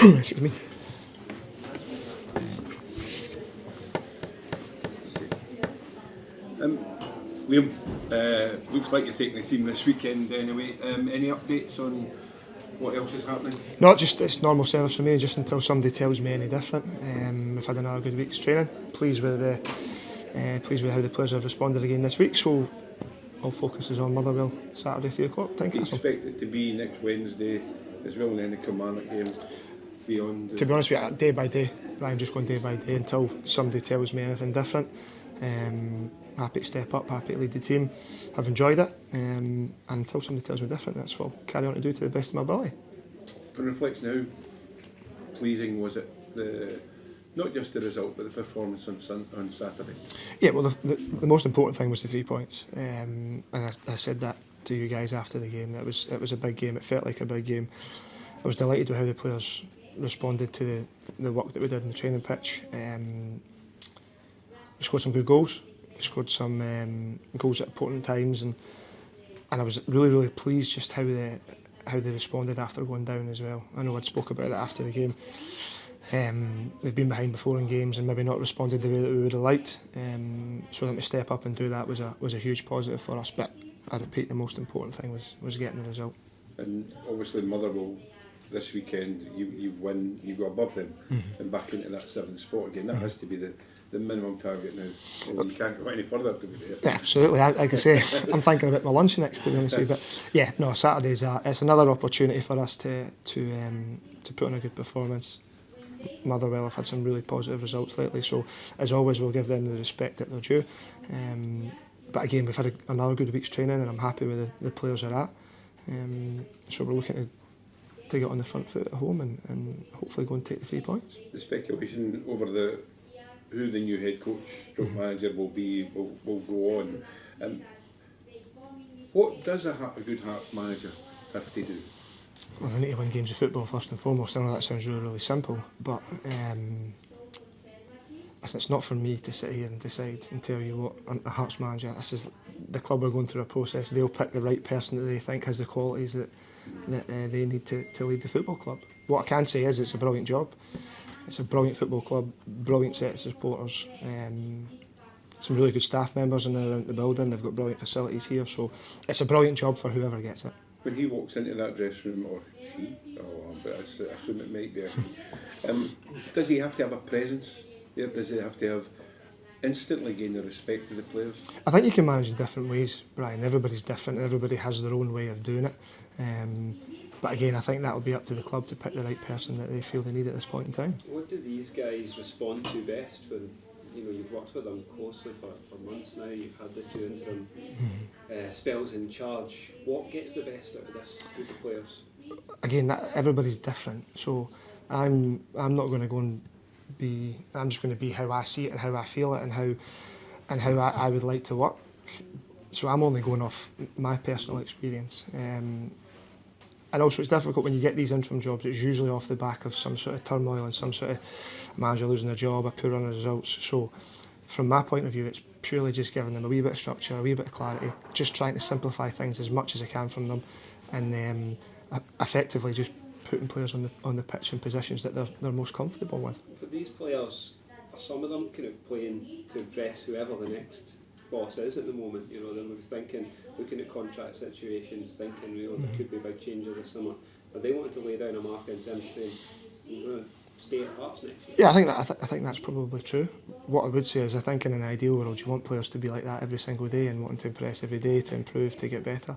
Excuse me. Liam, looks like you're taking the team this weekend anyway. Any updates on what else is happening? Not just it's normal service for me, just until somebody tells me any different. We've had another good week's training. Pleased with how the players have responded again this week. So all focus is on Motherwell Saturday 3 o'clock. Do you Tynecastle. expect it to be next Wednesday as well, and then the Kilmarnock game beyond? To be honest with you, day by day, I'm just going day by day until somebody tells me anything different. Happy to step up, happy to lead the team. I've enjoyed it, and until somebody tells me different, that's what I'll carry on to do to the best of my ability. On reflection, how pleasing was it, not just the result but the performance on Saturday? Yeah, well, the most important thing was the 3 points, and I said that to you guys after the game. It was a big game. It felt like a big game. I was delighted with how the players responded to the work that we did in the training pitch. We scored some good goals. We scored some goals at important times, and I was really pleased just how they responded after going down as well. I know I'd spoke about that after the game. They've been behind before in games and maybe not responded the way that we would have liked. So them to step up and do that was a huge positive for us. But I repeat, the most important thing was getting the result. And obviously Motherwell this weekend, you win, you go above them and back into that 7th spot again. That has to be the minimum target now. You can't go any further, to be fair. Yeah, absolutely. Like I say, I'm thinking about my lunch next, to be honest with you. But yeah, no, Saturday's it's another opportunity for us to put on a good performance. Motherwell have had some really positive results lately, so as always we'll give them the respect that they're due. But again, we've had another good week's training, and I'm happy with the players are at. So we're looking to get on the front foot at home and hopefully go and take the 3 points. The speculation over who the new head coach, stroke manager will be will go on. What does a good Hearts manager have to do? Well, they need to win games of football first and foremost. I know that sounds really simple, but it's not for me to sit here and decide and tell you what a Hearts manager. This is the club are going through a process. They'll pick the right person that they think has the qualities that they need to lead the football club. What I can say is it's a brilliant job. It's a brilliant football club, brilliant set of supporters, some really good staff members in and around the building. They've got brilliant facilities here, so it's a brilliant job for whoever gets it. When he walks into that dressing room, or she, but I assume it might be a he, does he have to have a presence there? Does he have to have instantly gain the respect of the players? I think you can manage in different ways, Brian. Everybody's different, everybody has their own way of doing it. But again, I think that will be up to the club to pick the right person that they feel they need at this point in time. What do these guys respond to best when you've worked with them closely for months now? You've had the 2 interim spells in charge. What gets the best out of this group of players? Again, everybody's different. So I'm not going to go and be. I'm just going to be how I see it and how I feel it and how I would like to work. So I'm only going off my personal experience. And also it's difficult when you get these interim jobs. It's usually off the back of some sort of turmoil and some sort of manager losing their job, a poor run of results. So from my point of view, it's purely just giving them a wee bit of structure, a wee bit of clarity, just trying to simplify things as much as I can from them, and effectively just putting players on the pitch in positions that they're most comfortable with. For these players, are some of them kind of playing to impress whoever the next boss is at the moment? They're thinking, looking at contract situations, thinking there could be big changes this summer. Are they wanting to lay down a marker in terms of saying, we're going to stay at Hearts next year? Yeah, I think that's probably true. What I would say is I think in an ideal world you want players to be like that every single day and wanting to impress every day, to improve, to get better.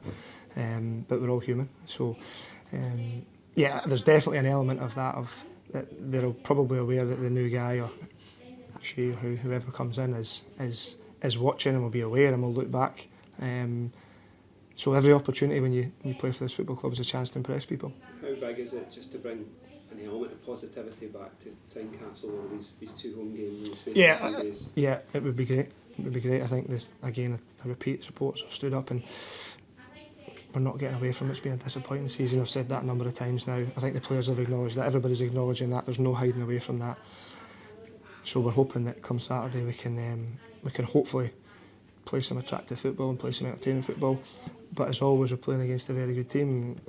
But we're all human. So yeah, there's definitely an element of that, that they're probably aware that the new guy or she or whoever comes in is watching and will be aware and will look back. So every opportunity when you play for this football club is a chance to impress people. How big is it just to bring an element of positivity back to Tynecastle or these 2 home games in the space of 2 days? Yeah, it would be great. It would be great. I think this, again, I repeat, supporters have stood up and we're not getting away from it. It's been a disappointing season. I've said that a number of times now. I think the players have acknowledged that. Everybody's acknowledging that. There's no hiding away from that. So we're hoping that come Saturday we can hopefully play some attractive football and play some entertaining football. But as always, we're playing against a very good team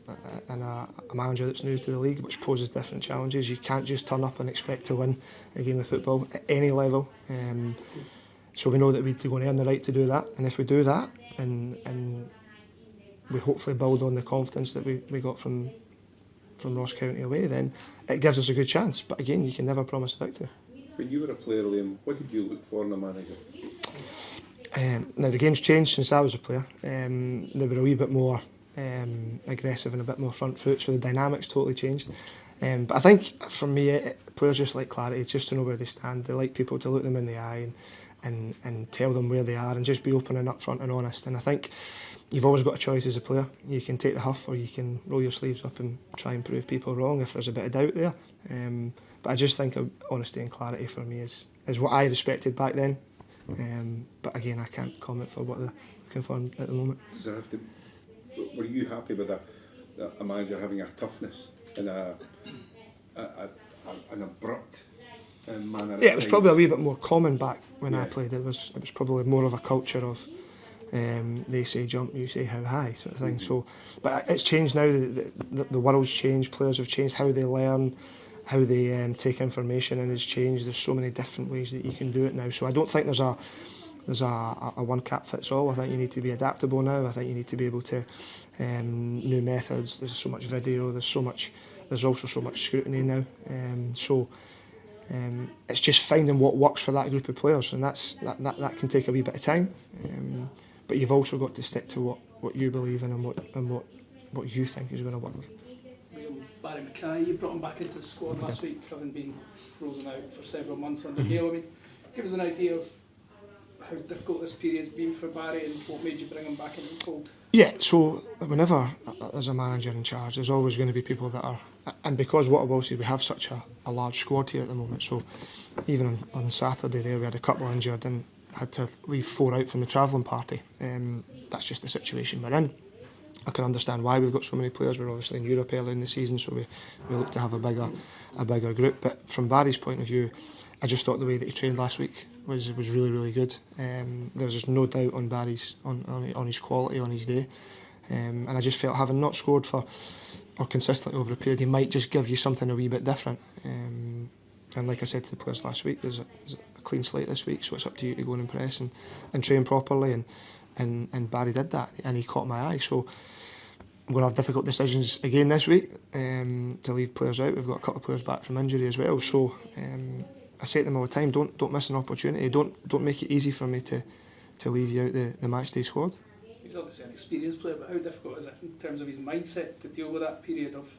and a manager that's new to the league, which poses different challenges. You can't just turn up and expect to win a game of football at any level. So we know that we need to go and earn the right to do that. And if we do that, and we hopefully build on the confidence that we got from Ross County away, then it gives us a good chance. But again, you can never promise a victory. When you were a player, Liam, what did you look for in a manager? Now the game's changed since I was a player. They were a wee bit more aggressive and a bit more front foot, so the dynamics totally changed. But I think for me, players just like clarity, just to know where they stand. They like people to look them in the eye and tell them where they are and just be open and upfront and honest. And I think you've always got a choice as a player. You can take the huff or you can roll your sleeves up and try and prove people wrong if there's a bit of doubt there. But I just think honesty and clarity for me is what I respected back then. But again, I can't comment for what they're looking for at the moment. Does there have to? Were you happy with a manager having a toughness and an abrupt manner? Yeah, it was probably a wee bit more common back when I played. It was probably more of a culture of they say jump, you say how high sort of thing. So, but it's changed now. The world's changed. Players have changed how they learn, how they take information, and it's changed. There's so many different ways that you can do it now. So I don't think there's a one cap fits all. I think you need to be adaptable now. I think you need to be able to new methods. There's so much video. There's also so much scrutiny now. It's just finding what works for that group of players, and that can take a wee bit of time. But you've also got to stick to what you believe in and what you think is going to work. Barry McKay, you brought him back into the squad last week, having been frozen out for several months under Neil. I mean, give us an idea of how difficult this period has been for Barry and what made you bring him back into the fold. Yeah, so whenever there's a manager in charge, there's always going to be people that are, and because what I will say, we have such a large squad here at the moment, so even on Saturday there we had a couple injured and had to leave 4 out from the travelling party. That's just the situation we're in. I can understand why we've got so many players. We're obviously in Europe early in the season, so we look to have a bigger group. But from Barry's point of view, I just thought the way that he trained last week was really, really good. There was just no doubt on Barry's on his quality on his day, and I just felt having not scored for or consistently over a period, he might just give you something a wee bit different. And like I said to the players last week, there's a clean slate this week, so it's up to you to go and impress and train properly. And Barry did that, and he caught my eye. So we'll have difficult decisions again this week to leave players out. We've got a couple of players back from injury as well. So I say to them all the time, don't miss an opportunity. Don't make it easy for me to leave you out the matchday squad. He's obviously an experienced player, but how difficult is it in terms of his mindset to deal with that period of?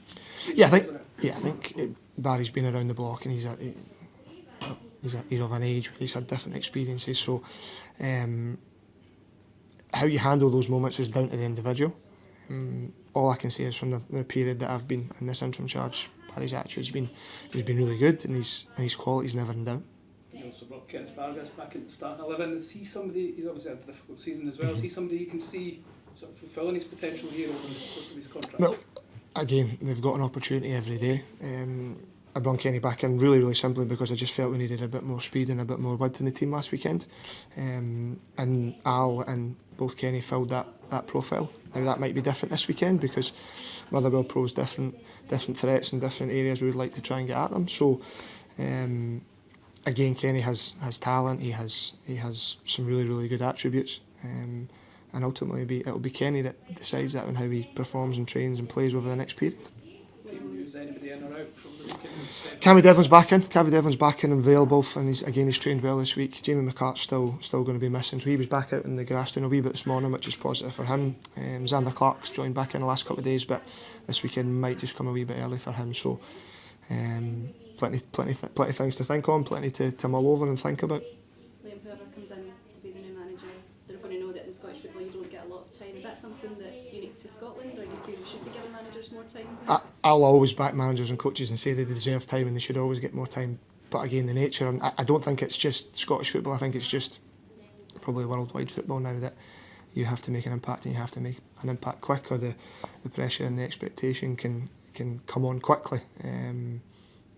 I think Barry's been around the block, and he's of an age where he's had different experiences. So how you handle those moments is down to the individual. All I can say is from the period that I've been in this interim charge, Barry's attitude's been really good, and his quality's never in doubt. You also brought Kenneth Vargas back into the starting 11. Is he somebody? He's obviously had a difficult season as well. Is he somebody you can see sort of fulfilling his potential here over the course of his contract? Well, again, they've got an opportunity every day. I brought Kenny back in really simply because I just felt we needed a bit more speed and a bit more width in the team last weekend. And Al and both Kenny filled that profile. Now that might be different this weekend because Motherwell pros different threats and different areas we would like to try and get at them. So again, Kenny has talent. He has some really good attributes. And ultimately it'll be Kenny that decides that on how he performs and trains and plays over the next period. Is anybody in or out from the weekend? Devlin's back in and available, and he's trained well this week. Jamie McCart's still going to be missing, so he was back out in the grass doing a wee bit this morning, which is positive for him. Xander Clark's joined back in the last couple of days, but this weekend might just come a wee bit early for him. So plenty things to think on, plenty to mull over and think about. Liam, whoever comes in to be the new manager, they're going to know that in Scottish football you don't get a lot of time. Is that something that's unique to Scotland, or you feel we should be giving managers more time? I'll always back managers and coaches and say they deserve time and they should always get more time. But again, the nature, and I don't think it's just Scottish football, I think it's just probably worldwide football now that you have to make an impact and you have to make an impact quick, or the pressure and the expectation can come on quickly.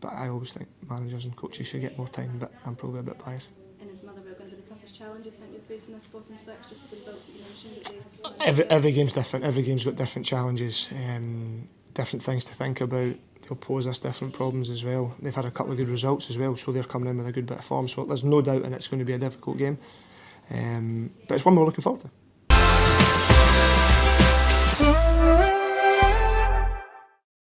But I always think managers and coaches should get more time, but I'm probably a bit biased. And is Motherwell going to be the toughest biggest challenge you think you're facing this bottom six, just with the results that you mentioned? That Every game's different. Every game's got different challenges, different things to think about. They'll pose us different problems as well. They've had a couple of good results as well, so they're coming in with a good bit of form. So there's no doubt, and it's going to be a difficult game. But it's one we're looking forward to.